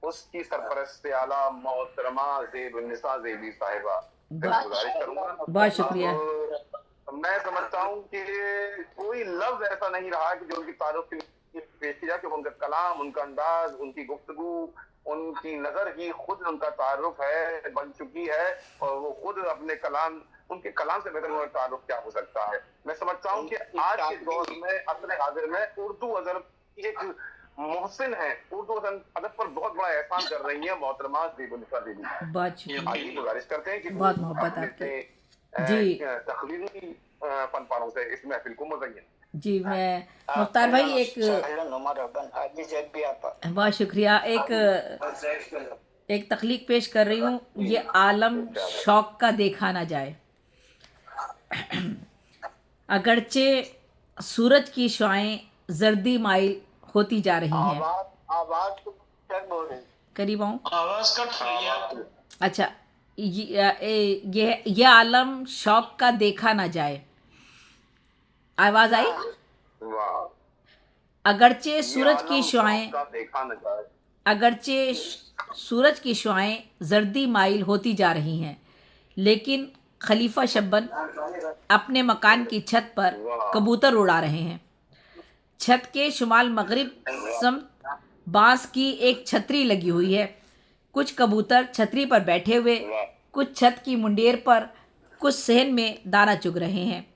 उसकी सरपरस्त आला मोहतरमा ज़ेब-उन-निसा ज़ेबी साहिबा से मैं गुजारिश करूंगा। बहुत शुक्रिया। अब मैं समझता हूँ कि कोई लफ्ज ऐसा नहीं रहा कि जो उनकी तारुफ के लिए पेश किया, कि उनका कलाम, उनका अंदाज, उनकी गुफ्तगू, उनकी नजर ही खुद उनका तारुफ है, बन चुकी है, और वो खुद अपने कलाम, उनके कलाम से बेहतर उनका तारुफ क्या हो सकता है। मैं समझता हूँ कि आज के दौर में असर हाजिर में उर्दू अदब एक मोहसिन है, उर्दू अदब पर बहुत बड़ा एहसान कर रही है मोहतरमा ज़ेब-उन-निसा ज़ेबी। बहुत शुक्रिया, आइए गुजारिश करते हैं कि बहुत मोहब्बत आपकी। जी तकरीरी फनपारों से इस महफिल को मुज़य्यन। जी, मैं मुख्तार भाई एक बहुत शुक्रिया, एक तख्लीक पेश कर रही हूँ। ये आलम शौक का देखा ना जाए। अगरचे सूरज की शुआएं जर्दी माइल होती जा रही हैं। करीब आऊं? आवाज कट रही है। अच्छा, ये आलम शौक का देखा ना जाए। आवाज आई? वाह, अगरचे सूरज की शुआएं का देखा न जाए। अगरचे सूरज की शुआएं जर्दी माइल होती जा रही हैं, लेकिन खलीफा शब्बन अपने मकान की छत पर कबूतर उड़ा रहे हैं। छत के शुमाल मगरिब सम बांस की एक छतरी लगी हुई है। कुछ कबूतर छतरी पर बैठे हुए, कुछ छत की मुंडेर पर, कुछ सहन में दाना चुग रहे हैं,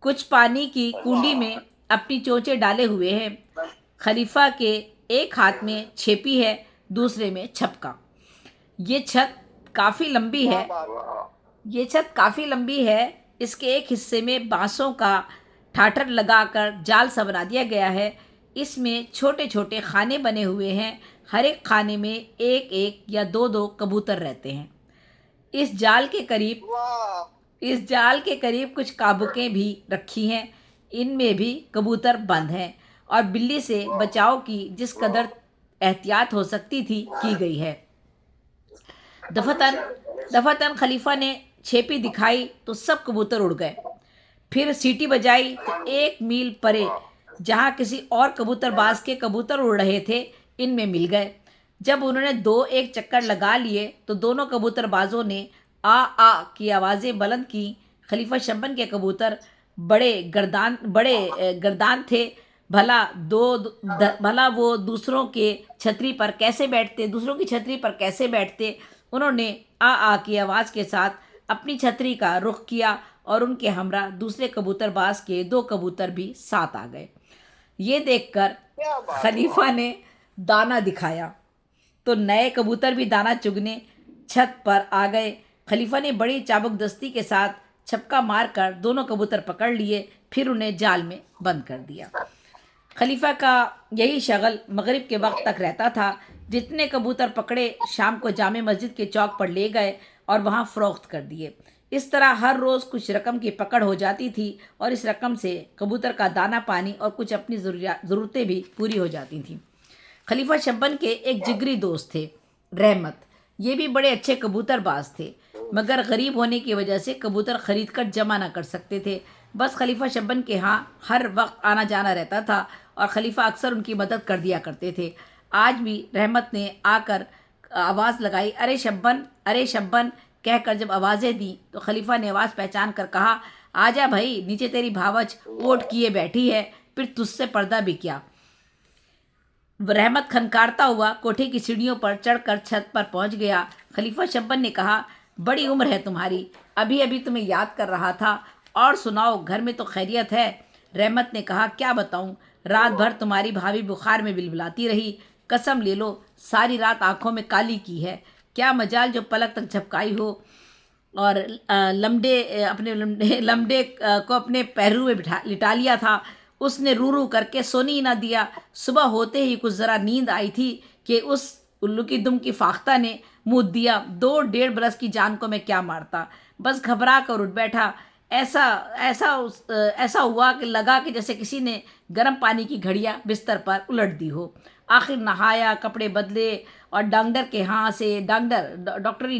कुछ पानी की कुंडी में अपनी चोंचें डाले हुए हैं। खलीफा के एक हाथ में छेपी है, दूसरे में छपका। ये छत काफ़ी लंबी है। ये छत काफ़ी लंबी है। इसके एक हिस्से में बांसों का ठाठर लगाकर जाल सा बना दिया गया है। इसमें छोटे छोटे खाने बने हुए हैं। हर एक खाने में एक एक या दो दो कबूतर रहते हैं। इस जाल के करीब कुछ काबुकें भी रखी हैं। इनमें भी कबूतर बंद हैं और बिल्ली से बचाव की जिस कदर एहतियात हो सकती थी की गई है। दफातन खलीफा ने छेपी दिखाई तो सब कबूतर उड़ गए। फिर सीटी बजाई तो 1 मील परे जहाँ किसी और कबूतरबाज के कबूतर उड़ रहे थे, इनमें मिल गए। जब उन्होंने 2-1 चक्कर लगा लिए तो दोनों कबूतरबाजों ने आ की आवाज़ें बुलंद की। खलीफा शब्बन के कबूतर बड़े गर्दान थे। भला वो दूसरों की छतरी पर कैसे बैठते। उन्होंने आ की आवाज़ के साथ अपनी छतरी का रुख किया और उनके हमरा दूसरे कबूतरबाज के 2 कबूतर भी साथ आ गए। ये देखकर खलीफा ने दाना दिखाया तो नए कबूतर भी दाना चुगने छत पर आ गए। खलीफा ने बड़ी चाबुकदस्ती के साथ छपका मारकर दोनों कबूतर पकड़ लिए, फिर उन्हें जाल में बंद कर दिया। खलीफा का यही शगल मगरिब के वक्त तक रहता था। जितने कबूतर पकड़े शाम को जामे मस्जिद के चौक पर ले गए और वहाँ फ़रोख्त कर दिए। इस तरह हर रोज़ कुछ रकम की पकड़ हो जाती थी और इस रकम से कबूतर का दाना पानी और कुछ अपनी ज़रूरतें भी पूरी हो जाती थीं। खलीफा शब्बन के एक जिगरी दोस्त थे, रहमत। ये भी बड़े अच्छे कबूतरबाज थे, मगर गरीब होने की वजह से कबूतर ख़रीद कर जमा ना कर सकते थे। बस खलीफा शब्बन के यहाँ हर वक्त आना जाना रहता था और खलीफा अक्सर उनकी मदद कर दिया करते थे। आज भी रहमत ने आकर आवाज़ लगाई, अरे शब्बन कहकर जब आवाज़ें दी तो खलीफा ने आवाज़ पहचान कर कहा, आजा भाई, नीचे तेरी भावच ओट किए बैठी है, फिर तुझसे पर्दा भी क्या। रहमत खनकारता हुआ कोठे की सीढ़ियों पर चढ़कर छत पर पहुंच गया। खलीफा शब्बन ने कहा, बड़ी उम्र है तुम्हारी, अभी अभी तुम्हें याद कर रहा था, और सुनाओ, घर में तो खैरियत है। रहमत ने कहा, क्या बताऊं, रात भर तुम्हारी भाभी बुखार में बिलबिलाती रही। कसम ले लो, सारी रात आंखों में काली की है। क्या मजाल जो पलक तक झपकाई हो और लमडे को अपने पैरों में लिटा लिया था। उसने रू रू करके सोने ही ना दिया। सुबह होते ही कुछ ज़रा नींद आई थी कि उस उल्लू की दुम की फाख्ता ने मुँह दिया। 2-1.5 बरस की जान को मैं क्या मारता, बस घबरा कर उठ बैठा। ऐसा हुआ कि लगा कि जैसे किसी ने गर्म पानी की घड़ियाँ बिस्तर पर उलट दी हो। आखिर नहाया, कपड़े बदले और डॉक्टरी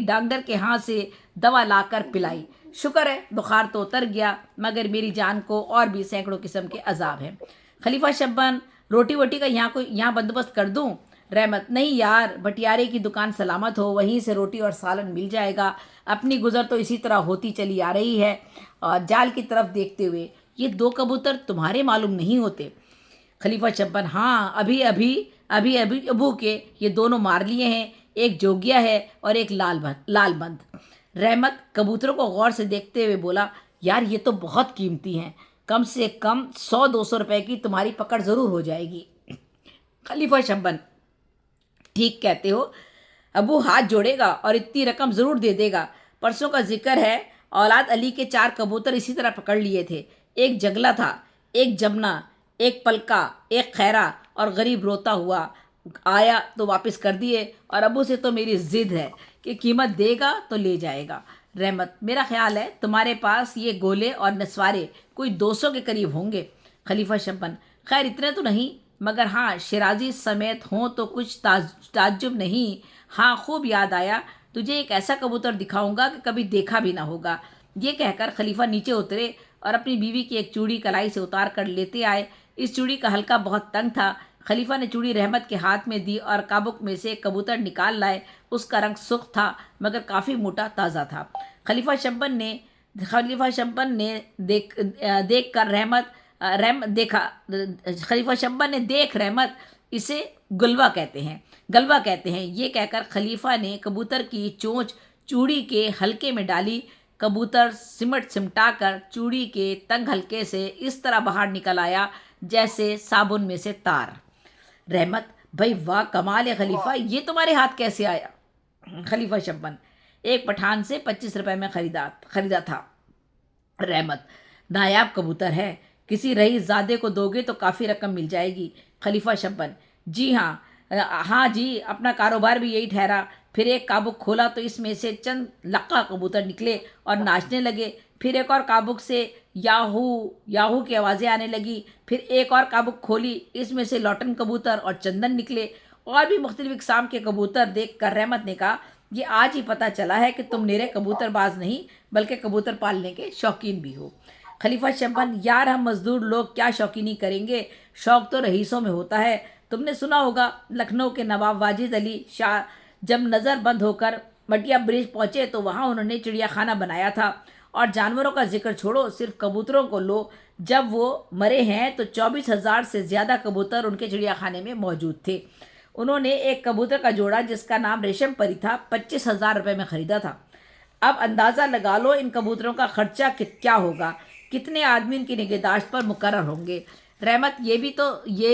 डॉक्टर के यहाँ से दवा लाकर पिलाई। शुक्र है बुखार तो उतर गया, मगर मेरी जान को और भी सैकड़ों किस्म के अजाब हैं। खलीफा शब्बन, रोटी वोटी का यहाँ बंदोबस्त कर दूँ? रहमत, नहीं यार, भटियारे की दुकान सलामत हो, वहीं से रोटी और सालन मिल जाएगा। अपनी गुजर तो इसी तरह होती चली आ रही है। और जाल की तरफ देखते हुए, ये 2 कबूतर तुम्हारे मालूम नहीं होते? खलीफा शब्बन, हाँ, अभी अबू के ये दोनों मार लिए हैं, एक जोगिया है और एक लालबंद। रहमत कबूतरों को गौर से देखते हुए बोला, यार ये तो बहुत कीमती हैं, कम से कम 100-200 रुपए की तुम्हारी पकड़ ज़रूर हो जाएगी। खलीफा शब्बन, ठीक कहते हो, अबू हाथ जोड़ेगा और इतनी रकम ज़रूर दे देगा। परसों का जिक्र है, औलाद अली के 4 कबूतर इसी तरह पकड़ लिए थे। एक जगला था, एक जमना, एक पलका, एक खैरा, और गरीब रोता हुआ आया तो वापस कर दिए। और अबू से तो मेरी ज़िद है कि कीमत देगा तो ले जाएगा। रहमत, मेरा ख्याल है तुम्हारे पास ये गोले और नस्वारे कोई 200 के करीब होंगे। खलीफा शब्बन, खैर इतने तो नहीं, मगर हाँ, शिराजी समेत हों तो कुछ ताज्जुब नहीं। हाँ, खूब याद आया, तुझे एक ऐसा कबूतर दिखाऊंगा कि कभी देखा भी ना होगा। ये कहकर खलीफा नीचे उतरे और अपनी बीवी की एक चूड़ी कलाई से उतार कर लेते आए। इस चूड़ी का हल्का बहुत तंग था। खलीफा ने चूड़ी रहमत के हाथ में दी और काबुक में से एक कबूतर निकाल लाए। उसका रंग सुर्ख था, मगर काफ़ी मोटा ताज़ा था। खलीफा शब्बन ने देख कर रहमत रहमत देखा खलीफा शब्बन ने देख रहमत, इसे गलवा कहते हैं। ये कहकर खलीफा ने कबूतर की चोंच चूड़ी के हल्के में डाली। कबूतर सिमटा कर चूड़ी के तंग हल्के से इस तरह बाहर निकल आया जैसे साबुन में से तार। रहमत, भाई वाह, कमाल है खलीफा, ये तुम्हारे हाथ कैसे आया? खलीफा शब्बन, एक पठान से 25 रुपए में खरीदा था। रहमत, नायाब कबूतर है, किसी रईसजादे को दोगे तो काफ़ी रकम मिल जाएगी। खलीफा शब्बन, जी हाँ, हाँ जी, अपना कारोबार भी यही ठहरा। फिर एक काबुक खोला तो इसमें से चंद लक्का कबूतर निकले और नाचने लगे। फिर एक और काबुक से याहू याहू की आवाज़ें आने लगी। फिर एक और काबुक खोली, इसमें से लॉटन कबूतर और चंदन निकले। और भी मुख्तलिफ इकसाम के कबूतर देख कर रहमत ने कहा, ये आज ही पता चला है कि तुम निरे कबूतरबाज नहीं बल्कि कबूतर पालने के शौकीन भी हो। खलीफा शब्बन, यार हम मजदूर लोग क्या शौकीनी करेंगे, शौक तो रईसों में होता है। तुमने सुना होगा, लखनऊ के नवाब वाजिद अली शाह जब नज़र बंद होकर मटिया ब्रिज पहुँचे तो वहाँ उन्होंने चिड़ियाखाना बनाया था। और जानवरों का जिक्र छोड़ो, सिर्फ कबूतरों को लो, जब वो मरे हैं तो 24,000 से ज़्यादा कबूतर उनके चिड़ियाखाने में मौजूद थे। उन्होंने एक कबूतर का जोड़ा जिसका नाम रेशम परी था 25,000 रुपये में ख़रीदा था। अब अंदाज़ा लगा लो इन कबूतरों का खर्चा क्या होगा, कितने आदमी इनकी निगहदाश्त पर मुकर्रर होंगे। रहमत, ये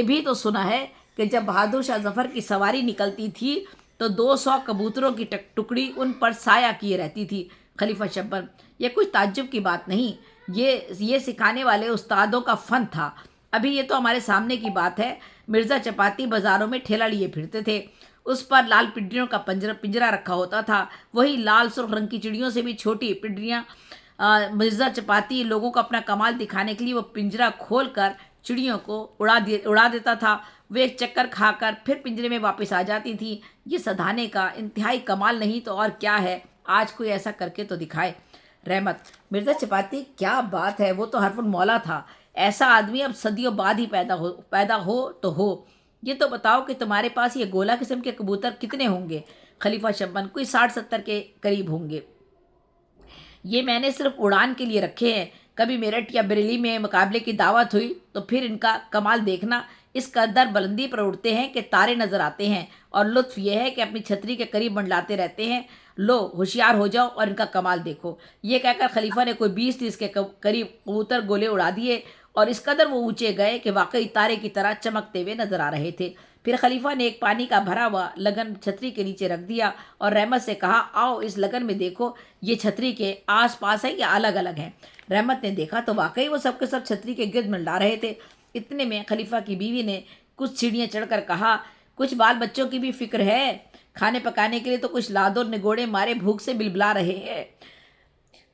भी तो सुना है कि जब बहादुर शाह जफ़र की सवारी निकलती थी तो 200 कबूतरों की टुकड़ी उन पर साया किए रहती थी। खलीफा शब्बन, ये कुछ ताज्जुब की बात नहीं, ये सिखाने वाले उस्तादों का फ़न था। अभी ये तो हमारे सामने की बात है। मिर्ज़ा चपाती बाज़ारों में ठेला लिए फिरते थे, उस पर लाल पिंजरों का पिंजरा रखा होता था। वही लाल सुर्ख रंग की चिड़ियों से भी छोटी पिंजरियाँ। मिर्ज़ा चपाती लोगों को अपना कमाल दिखाने के लिए वो पिंजरा खोल कर चिड़ियों को उड़ा देता था। वे एक चक्कर खाकर फिर पिंजरे में वापस आ जाती थी। ये सधाने का इंतहाई कमाल नहीं तो और क्या है, आज कोई ऐसा करके तो दिखाए। रहमत, मिर्ज़ा चपाती क्या बात है, वो तो हरफुल मौला था। ऐसा आदमी अब सदियों बाद ही पैदा हो तो हो। ये तो बताओ कि तुम्हारे पास ये गोला किस्म के कबूतर कितने होंगे? खलीफा शब्बन, कोई 60-70 के करीब होंगे। ये मैंने सिर्फ उड़ान के लिए रखे हैं। कभी मेरठ या बरेली में मुकाबले की दावत हुई तो फिर इनका कमाल देखना। इस कदर बुलंदी पर उड़ते हैं कि तारे नज़र आते हैं, और लुत्फ़ यह है कि अपनी छतरी के करीब मंडलाते रहते हैं। लो होशियार हो जाओ और इनका कमाल देखो। ये कहकर खलीफा ने कोई 20-30 के करीब कबूतर गोले उड़ा दिए और इस कदर वो ऊंचे गए कि वाकई तारे की तरह चमकते हुए नजर आ रहे थे। फिर खलीफा ने एक पानी का भरा हुआ लगन छतरी के नीचे रख दिया और रहमत से कहा, आओ इस लगन में देखो, ये छतरी के आस पास है या अलग अलग हैं। रहमत ने देखा तो वाकई वो सब के सब छतरी के गिर्द मंडला रहे थे। इतने में खलीफा की बीवी ने कुछ सीढ़ियाँ चढ़कर कहा, कुछ बाल बच्चों की भी फिक्र है, खाने पकाने के लिए तो कुछ लादो निगोड़े मारे भूख से बिलबिला रहे हैं।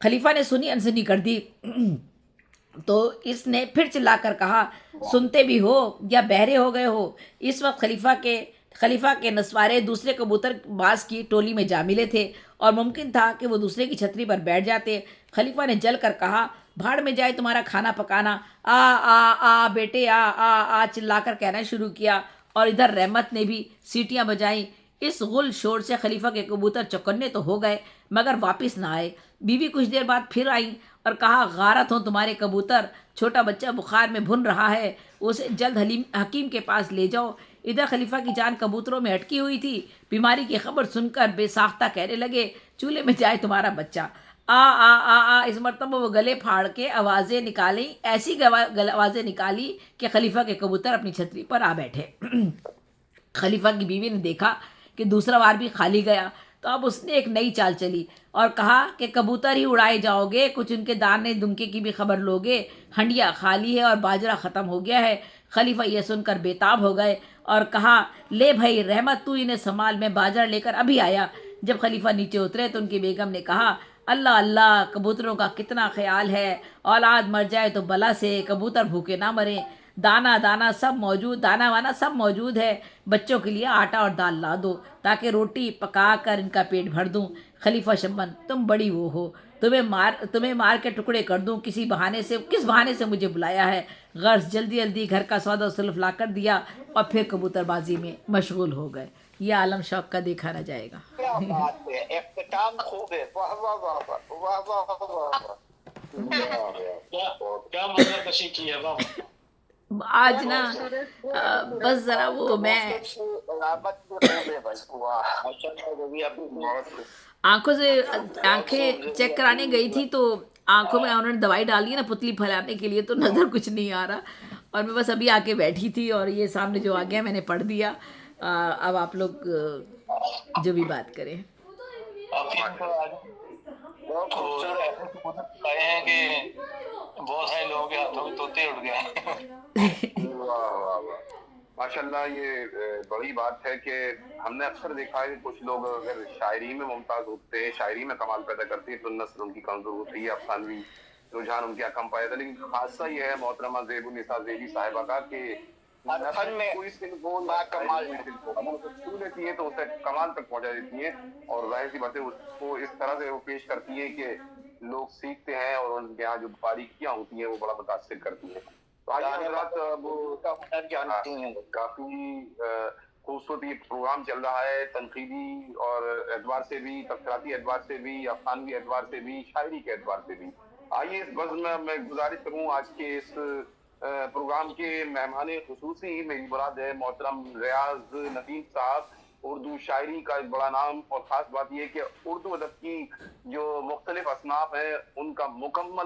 खलीफा ने सुनी अनसुनी कर दी तो इसने फिर चिल्लाकर कहा, सुनते भी हो या बहरे हो गए हो? इस वक्त खलीफा के नस्वारे दूसरे कबूतरबाज की टोली में जा मिले थे और मुमकिन था कि वो दूसरे की छतरी पर बैठ जाते। खलीफा ने जल कर कहा, भाड़ में जाए तुम्हारा खाना पकाना, आ आ आ बेटे आ आ आ चिल्लाकर कहना शुरू किया اور ادھر رحمت نے بھی سیٹیاں بجائیں۔ اس غل شور سے خلیفہ کے کبوتر چوکنے تو ہو گئے مگر واپس نہ آئے۔ بیوی کچھ دیر بعد پھر آئیں اور کہا غارت ہوں تمہارے کبوتر، چھوٹا بچہ بخار میں بھن رہا ہے، اسے جلد حکیم کے پاس لے جاؤ۔ ادھر خلیفہ کی جان کبوتروں میں اٹکی ہوئی تھی۔ بیماری کی خبر سن کر بے ساختہ کہنے لگے چولہے میں جائے تمہارا بچہ۔ آ آ آ آ اس مرتبہ وہ گلے پھاڑ کے آوازیں نکالیں، ایسی آوازیں نکالی کہ خلیفہ کے کبوتر اپنی چھتری پر آ بیٹھے۔ خلیفہ کی بیوی نے دیکھا کہ دوسرا وار بھی خالی گیا تو اب اس نے ایک نئی چال چلی اور کہا کہ کبوتر ہی اڑائے جاؤ گے، کچھ ان کے دانے دمکے کی بھی خبر لوگے، ہنڈیا خالی ہے اور باجرہ ختم ہو گیا ہے۔ خلیفہ یہ سن کر بےتاب ہو گئے اور کہا لے بھائی رحمت تو انہیں سنبھال، میں باجرہ لے کر ابھی آیا۔ جب خلیفہ نیچے اترے تو ان کی بیگم نے کہا اللہ اللہ، کبوتروں کا کتنا خیال ہے، اولاد مر جائے تو بلا سے، کبوتر بھوکے نہ مریں، دانا دانا سب موجود، دانا وانا سب موجود ہے، بچوں کے لیے آٹا اور دال لا دو تاکہ روٹی پکا کر ان کا پیٹ بھر دوں۔ خلیفہ شبن تم بڑی وہ ہو، تمہیں مار کے ٹکڑے کر دوں، کس بہانے سے مجھے بلایا ہے؟ غرض جلدی جلدی گھر کا سودا سلف لا کر دیا اور پھر کبوتر بازی میں مشغول ہو گئے۔ یہ عالم شوق کا دیکھا نہ جائے گا۔ کیا بات ہے، اختتام خوب ہے، واہ واہ واہ واہ واہ واہ واہ واہ۔ کیا منظر کشی کی ہے، واہ۔ آج نا بس ذرا وہ میں آنکھوں سے آنکھیں چیک کرانے گئی تھی تو آنکھوں میں انہوں نے دوائی ڈالی ہے نا پتلی پھیلانے کے لیے، تو نظر کچھ نہیں آ رہا، اور میں بس ابھی آ کے بیٹھی تھی اور یہ سامنے جو آ گیا میں نے پڑھ دیا۔ اب آپ لوگ جو بھی بات کریں۔ ہیں کہ بہت سارے لوگوں کے ہاتھوں میں طوطے اڑ گئے۔ ماشاء اللہ، یہ بڑی بات ہے کہ ہم نے اکثر دیکھا ہے کہ کچھ لوگ اگر شاعری میں ممتاز ہوتے ہیں، شاعری میں کمال پیدا کرتے ہیں تو نثر ان کی کمزور ہوتی ہے، افسانوی رجحان ان کا کم پایا جاتا ہے۔ لیکن خاصہ یہ ہے محترمہ زیب النساء زیبی صاحبہ کا کہ نثر میں کوئی سن کو کمال چھو لیتی ہے تو اسے کمال تک پہنچا دیتی ہے، اور ظاہر سی بات ہے اس کو اس طرح سے وہ پیش کرتی ہے کہ لوگ سیکھتے ہیں اور ان کے یہاں جو باریکیاں ہوتی ہیں وہ بڑا متاثر کرتی ہیں۔ تو آج حضرات وہ کافی خوبصورت یہ پروگرام چل رہا ہے، تنقیدی اور اعتبار سے بھی، تبصراتی اعتبار سے بھی، افسانوی اعتبار سے بھی، شاعری کے اعتبار سے بھی۔ آئیے اس بزم میں گزارش کروں آج کے اس پروگرام کے مہمان خصوصی، میری مراد ہے محترم ریاض ندیم صاحب، اردو شاعری کا ایک بڑا نام، اور خاص بات یہ کہ اردو ادب کی جو مختلف اصناف ہیں ان کا مکمل